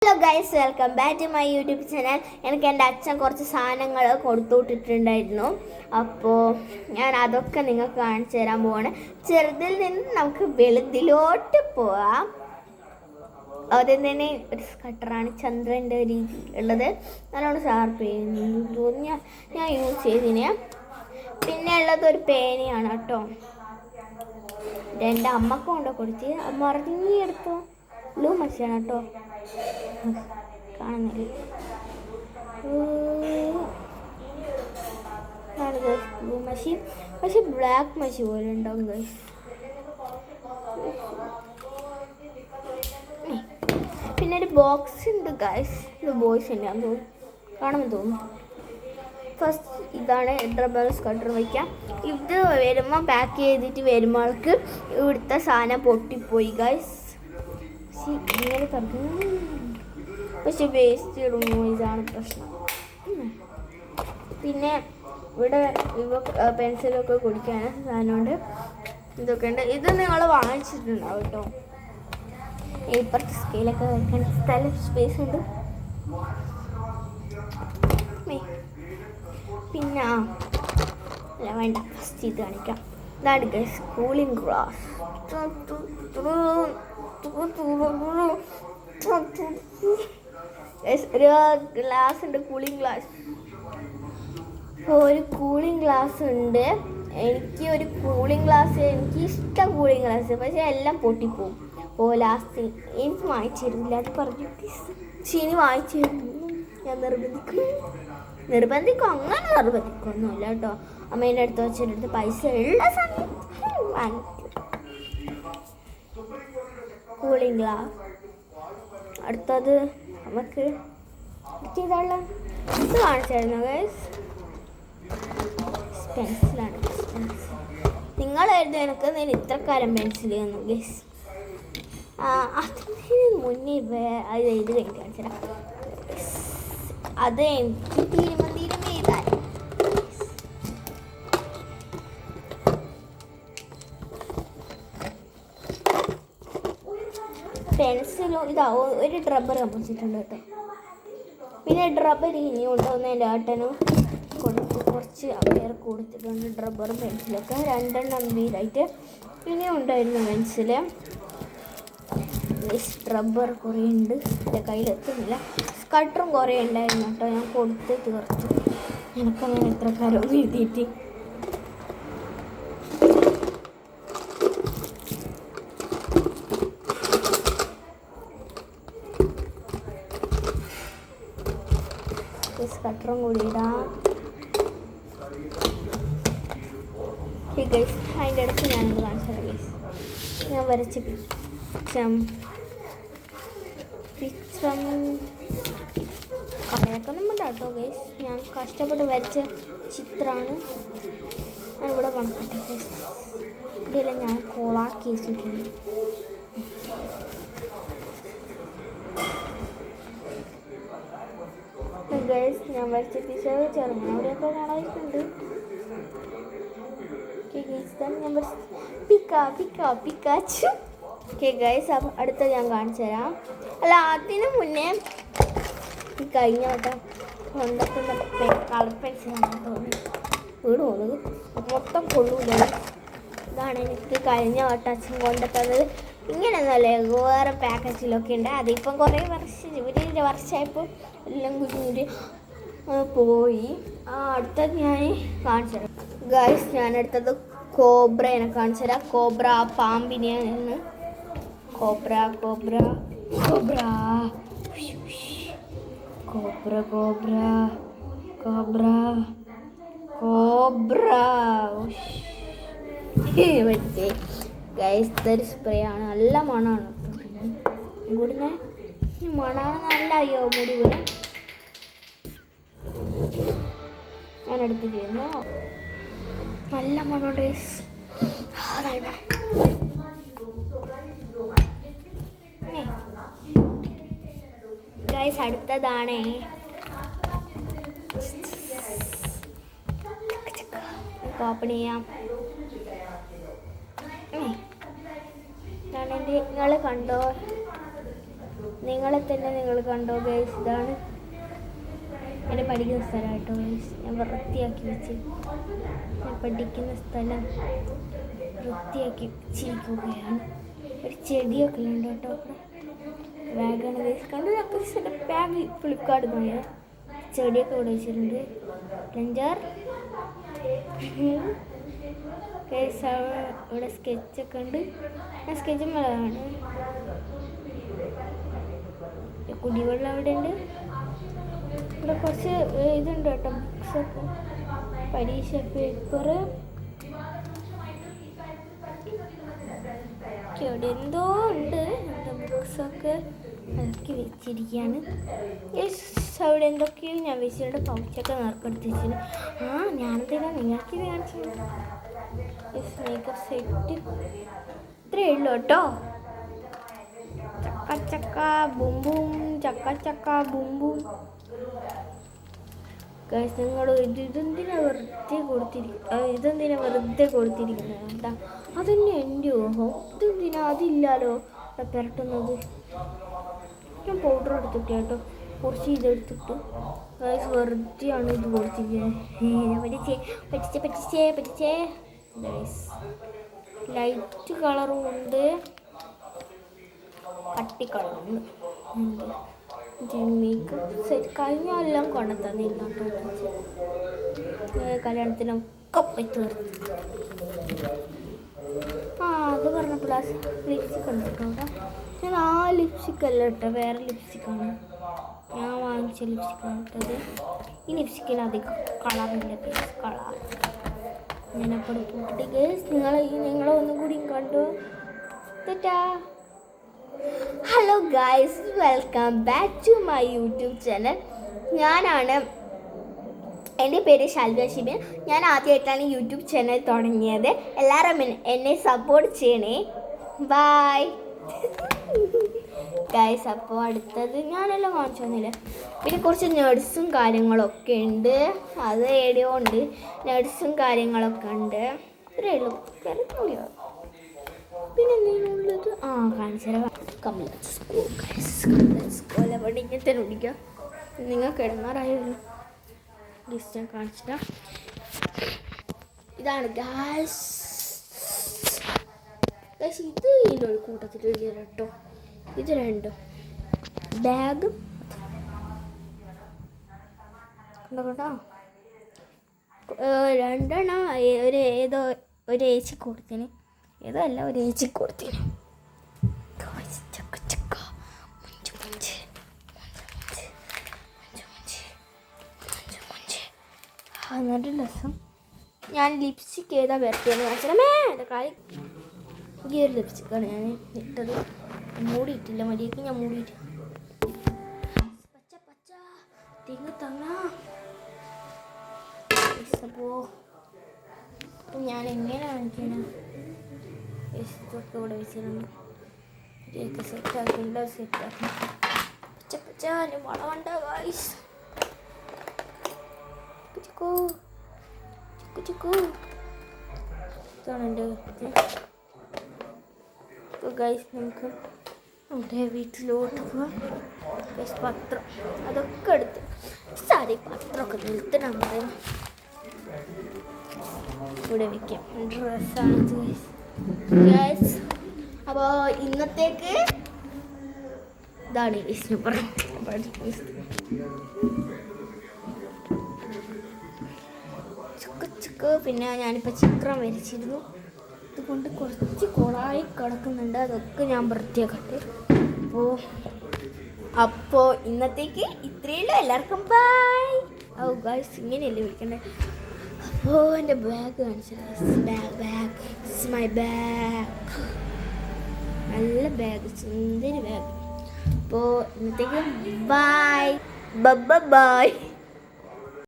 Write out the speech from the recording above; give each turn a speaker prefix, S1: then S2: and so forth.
S1: Hello guys, welcome back to my YouTube channel. എനിക്ക് എൻ്റെ അച്ഛൻ കുറച്ച് സാധനങ്ങൾ കൊടുത്തു വിട്ടിട്ടുണ്ടായിരുന്നു. അപ്പോൾ ഞാൻ അതൊക്കെ നിങ്ങൾക്ക് കാണിച്ചു തരാൻ പോവാണ്. ചെറുതിൽ നിന്ന് നമുക്ക് വലുതിലോട്ട് പോവാം. ആദ്യം തന്നെ ഒരു സ്കട്ടറാണ് ചന്ദ്രൻ്റെ രീതി ഉള്ളത്. നല്ലോണം ഷാർപ്പ് ചെയ്യുന്നു ഞാൻ യൂസ് ചെയ്തിന്. പിന്നെ ഉള്ളത് ഒരു പേനയാണ് കേട്ടോ. എൻ്റെ അമ്മക്ക് കൊണ്ട് കൊടുത്ത് മറിഞ്ഞെടുത്തോ ബ്ലൂ മഷിയാണ് കേട്ടോ. കാണുന്നില്ല, ബ്ലൂ മഷി, പക്ഷെ ബ്ലാക്ക് മഷി പോലെ ഉണ്ടാവും ഗൈസ്. പിന്നെ ഒരു ബോക്സ് ഉണ്ട് ഗൈസ്. ഇത് ബോയ്സ് ഉണ്ട് തോന്നുന്നു, കാണുമെന്ന് തോന്നുന്നു. ഫസ്റ്റ് ഇതാണ് ഡബിൾ സ്കട്ടർ വയ്ക്കാം. ഇത് വരുമ്പോൾ പാക്ക് ചെയ്തിട്ട് വരുമ്പോൾ ആൾക്ക് ഇവിടുത്തെ സാധനം പൊട്ടിപ്പോയി ഗൈസ്. ഇങ്ങനെ തുറക്കുന്നു, പക്ഷെ വേസ്റ്റ് ഇടുന്നു, ഇതാണ് പ്രശ്നം. പിന്നെ ഇവിടെ പെൻസിലൊക്കെ കുടിക്കാൻ സാധനമുണ്ട്, ഇതൊക്കെ ഉണ്ട്. ഇത് നിങ്ങൾ വാങ്ങിച്ചിട്ടുണ്ടാവും കേട്ടോ. ഇപ്പുറത്തെ സ്കെയിലൊക്കെ വയ്ക്കാൻ സ്ഥലം സ്പേസ് ഉണ്ട്. പിന്നെ അല്ല വേണ്ട, ഫസ്റ്റ് ഇത് കാണിക്കാം. ഇതാണ് ഗൈസ് കൂളിംഗ് ഗ്ലാസ്. ഒരു ഗ്ലാസ് ഉണ്ട്, കൂളിംഗ് ഗ്ലാസ്. ഒരു കൂളിംഗ് ഗ്ലാസ് ഉണ്ട്. എനിക്ക് ഒരു കൂളിംഗ് ഗ്ലാസ്, എനിക്ക് ഇഷ്ടം കൂളിംഗ് ഗ്ലാസ്, പക്ഷെ എല്ലാം പൊട്ടിപ്പോവും. ലാസ്റ്റ് എനിക്ക് വാങ്ങിച്ചു തരുന്നില്ല, അത് പറഞ്ഞു ശനി വാങ്ങിച്ചു തരുന്നു. ഞാൻ നിർബന്ധിക്കും അങ്ങനെ നിർബന്ധിക്കൊന്നുമില്ല കേട്ടോ. അമ്മേൻ്റെ അടുത്ത് വെച്ചിട്ട് പൈസ ഉള്ള സമയത്ത് കൂളിംഗ് ഗ്ലാസ്. അടുത്തത് നമുക്ക് ഇതാണ്, ഇത് കാണിച്ചായിരുന്നു ഗൈസ്. പെൻസിലാണ്. നിങ്ങളായിരുന്നു എനിക്ക് ഞാൻ ഇത്രക്കാലം പെൻസിൽ തന്നു ഗൈസ്. അതിന് മുന്നേ അത് ഇത് കഴിഞ്ഞ് കാണിച്ചാൽ അത് എനിക്ക് തീരുമാനം ചെയ്താൽ പെൻസിലും ഇതാ ഒരു ഡ്രബ്ബർ കമ്പിച്ചിട്ടുണ്ട് കേട്ടോ. പിന്നെ ഡ്രബ്ബർ ഇനിയും ഉണ്ടാവുന്ന എൻ്റെ ഏട്ടനും കുറച്ച് പേർ കൊടുത്തിട്ടുണ്ട്. ഡ്രബ്ബറും പെൻസിലൊക്കെ 2 വീതായിട്ട് ഇനിയും ഉണ്ടായിരുന്നു പെൻസില്. റബ്ബർ കുറേ ഉണ്ട്, എൻ്റെ കയ്യിലെത്തുന്നില്ല. സ്കട്ടറും കുറേ ഉണ്ടായിരുന്നു കേട്ടോ, ഞാൻ കൊടുത്ത് തീർത്തു. എനിക്കങ്ങനെ എത്ര കാലമൊന്നും എഴുതിയിട്ട്. സ്കട്ടറും കൂടി ഇടാം. ഗൈസ് അതിൻ്റെ ഇടയ്ക്ക് ഞാനത് കാണിച്ചത് ഗൈസ്. ഞാൻ വരച്ച കളയാക്കൊന്നും വേണ്ട കേട്ടോ ഗൈസ്. ഞാൻ കഷ്ടപ്പെട്ട് വരച്ച ചിത്രമാണ്. ഞാൻ ഇവിടെ പണിക്കട്ടെ ഗൈസ്. ഇതെല്ലാം ഞാൻ കോളാക്കി വെച്ചിട്ടുണ്ട്. ഗൈസ് ഞാൻ വരച്ച ടീച്ചർ ചെറുങ്ങനെ അവിടെയൊക്കെ കാണാതിട്ടുണ്ട്. പിക്കാച്ചു. ഓക്കെ ഗൈസ്, അപ്പം അടുത്ത ഞാൻ കാണിച്ചു തരാം. അല്ല, അതിന് മുന്നേ കഴിഞ്ഞ വട്ടം കൊണ്ടുവന്ന കളർ പെൻസിലാണ് തോന്നി വീട് പോകുന്നത്, മൊത്തം കൊള്ളൂല. ഇതാണ് എനിക്ക് കഴിഞ്ഞ വട്ടം അച്ഛൻ കൊണ്ടുത്തത്. ഇങ്ങനെയൊന്നുമല്ലേ, വേറെ പാക്കറ്റിലൊക്കെ ഉണ്ട്. അതിപ്പം കുറേ വർഷമായപ്പോൾ എല്ലാം കുഞ്ഞിൻ്റെ പോയി. അടുത്തത് ഞാൻ കാണിച്ചു തരാം ഗൈസ്. ഞാനെടുത്തത് കോബ്രേനെ കാണിച്ചു തരാം. കോബ്ര പാമ്പിനെയാണ്. Cobra cobra cobra cobra cobra cobra cobra മറ്റേ ഗൈസ് ഇതൊരു സ്പ്രേ ആണ്, നല്ല മണമാണ്. മുടിനെ മണമാണ് നല്ല. അയ്യോ മുടി പോലെ ഞാനെടുത്ത് ചെയ്യുന്നു. നല്ല മണമുണ്ട് ഗൈസ്. അടുത്തതാണ് ഓപ്പൺ ചെയ്യാം. നിങ്ങൾ കണ്ടോ, നിങ്ങളെ തന്നെ നിങ്ങൾ കണ്ടോ ഗൈസ്, ഇതാണ് എൻ്റെ പഠിക്കുന്ന സ്ഥലം കേട്ടോ ഗൈസ്. ഞാൻ വൃത്തിയാക്കി വെച്ച് ഞാൻ പഠിക്കുന്ന സ്ഥലം വൃത്തിയാക്കി വെച്ചിരിക്കുകയാണ്. ഒരു ചെടിയൊക്കെ ഉണ്ട് കേട്ടോ. ബാഗാണ് ഗൈസ്, കണ്ടു ഞാൻ ബാഗ് ഫ്ലിപ്കാർട്ട് പോയാൽ ചെടിയൊക്കെ ഇവിടെ വെച്ചിട്ടുണ്ട്. ഡെഞ്ചർ കേസ് ഇവിടെ സ്കെച്ചൊക്കെ ഉണ്ട്. ഞാൻ സ്കെച്ചും മേളാണ്. കുടിവെള്ളം അവിടെ ഉണ്ട്. ഇവിടെ കുറച്ച് ഇതുണ്ട് കേട്ടോ, ബുക്സൊക്കെ, പരീക്ഷ പേപ്പർ, ഇവിടെ എന്തോ ഉണ്ട്. എൻ്റെ ബുക്സൊക്കെ ഇറക്കി വെച്ചിരിക്കുകയാണ്. അവിടെ എന്തൊക്കെയോ ഞാൻ വെച്ചിട്ടുണ്ട്. പൗച്ചൊക്കെ നറുക്കെടുത്ത് വെച്ചിട്ട് ഞാനെന്തിനാ നിങ്ങൾക്കിത് കാണിച്ചത്. മേക്കപ്പ് സെറ്റ് ഇത്രയേ ഉള്ളൂ കേട്ടോ. ചക്ക ചക്ക ബും ബും, ചക്ക ചക്ക ബും ബും. നിങ്ങൾ ഇതെന്തിനാ വെറുതെ കൊടുത്തിരിക്കുന്നത് എന്താ? അതന്നെ എൻ്റെ ഊഹം. ഇതെന്തിനാ അതില്ലാലോ പുരട്ടുന്നത്. ഞാൻ പൗഡർ എടുത്തിട്ട് കേട്ടോ, കുറച്ച് ഇതെടുത്തിട്ട് വെറുതെയാണ് ഇത് കൊടുത്തിരിക്കുന്നത്. പറ്റിച്ചേ ലൈറ്റ് കളറും ഉണ്ട്, കട്ടി കളറും ഉണ്ട്. മേക്കപ്പ് സെറ്റ് കഴിഞ്ഞെല്ലാം കൊണ്ടു തന്നിരുന്നു കല്യാണത്തിനൊക്കെ പോയി തീർന്നു. അത് പറഞ്ഞപ്പോൾ ലിപ്സ്റ്റിക് ഉണ്ട് കേട്ടോ. ഞാൻ ലിപ്സ്റ്റിക് അല്ല കേട്ടോ, വേറെ ലിപ്സ്റ്റിക്കാണ് ഞാൻ വാങ്ങിച്ച ലിപ്സ്റ്റിക്കാണ് ഇട്ടത്. ഈ ലിപ്സ്റ്റിക്കിന് അധികം കളറില്ല, ബേസ് കളർ. ഞാനപ്പോൾ കൂട്ടിട്ട് ഗേസ് നിങ്ങളെ ഒന്നും കൂടി കണ്ടു. തെറ്റാ. Hello guys, welcome back to my YouTube channel. ഞാനാണ്, എൻ്റെ പേര് ഷാൽവ ഷിബിൻ. ഞാൻ ആദ്യമായിട്ടാണ് യൂട്യൂബ് ചാനൽ തുടങ്ങിയത്. എല്ലാവരും എന്നെ സപ്പോർട്ട് ചെയ്യണേ. Bye guys. അപ്പോൾ അടുത്തത് ഞാനെല്ലാം കാണിച്ചു തന്നില്ല. പിന്നെ കുറച്ച് നട്സും കാര്യങ്ങളൊക്കെ ഉണ്ട്. അത് എവിടെയോ ഉണ്ട്, നട്സും കാര്യങ്ങളൊക്കെ ഉണ്ട്. അത്രയേ ഉള്ളൂ. പിന്നെ എന്തെങ്കിലുള്ളത് കാണിച്ചാൽ സ്കൂൾ അവിടെ ഇങ്ങനത്തെ ഓടിക്കുക. നിങ്ങൾക്ക് ഇടങ്ങാറായല്ലോ. ലിസ്റ്റ് കാണിച്ചിട്ടാ. ഇതാണ് ഗൈസ്. ഇത് ഇതിൻ്റെ ഒരു കൂട്ടത്തിൽ എഴുതിയ കേട്ടോ. ഇത് രണ്ടും ബാഗും കേട്ടോ. രണ്ടെണ്ണം ഏതോ ഒരു ഏച്ചി കൊടുത്തിന്, ഏതോ അല്ല ഒരു ഏച്ചി കൊടുത്തിന്. എന്നിട്ട് രസം. ഞാൻ ലിപ്സ്റ്റിക് ഏതാ വരട്ടിയെന്ന് കാണിച്ചാൽ എൻ്റെ കാര്യം. ഈ ഒരു ലിപ്സ്റ്റിക്കാണ് ഞാൻ ഇട്ടത്. മൂടിയിട്ടില്ല, മര്യാദയ്ക്ക് ഞാൻ മൂടിയിട്ട്. പച്ച തങ്ങ. അപ്പോൾ ഞാൻ എങ്ങനെ കാണിക്കണം. ഇതൊക്കെ ഇവിടെ വെച്ചിട്ടുണ്ട്. ഇതൊക്കെ സെറ്റാക്കി, എല്ലാം സെറ്റാക്കി. പച്ച വളവണ്ട ഗൈസ്. ഇതാണ് എൻ്റെ ഗൈസ്. നമുക്ക് നമ്മുടെ വീട്ടിലോട്ട് പോകാം. ഗൈസ് പത്രം അതൊക്കെ എടുത്ത് സാരി പത്രമൊക്കെ നിലത്ത് നമ്മൾ ഇവിടെ വയ്ക്കാം. ഡ്രസ്സാണ് ഗൈസ്. അപ്പോൾ ഇന്നത്തേക്ക് ഇതാണ് ഈ വിഷ്ണു ചുക്ക്. പിന്നെ ഞാനിപ്പോൾ ചിത്രം വരച്ചിരുന്നു. അതുകൊണ്ട് കുറച്ച് കുളായി കിടക്കുന്നുണ്ട്. അതൊക്കെ ഞാൻ വൃത്തിയാക്കട്ടെ. അപ്പോൾ ഇന്നത്തേക്ക് ഇത്രയുള്ളൂ. എല്ലാവർക്കും ബൈ. ഗൈസ് ഇങ്ങനെയല്ലേ വിളിക്കണ്ടേ. അപ്പോൾ എൻ്റെ ബാഗ് കാണിച്ചത്. മൈ ബാഗ്, നല്ല ബാഗ്, സുന്ദരി ബാഗ്. അപ്പോൾ ഇന്നത്തേക്ക് ബൈ.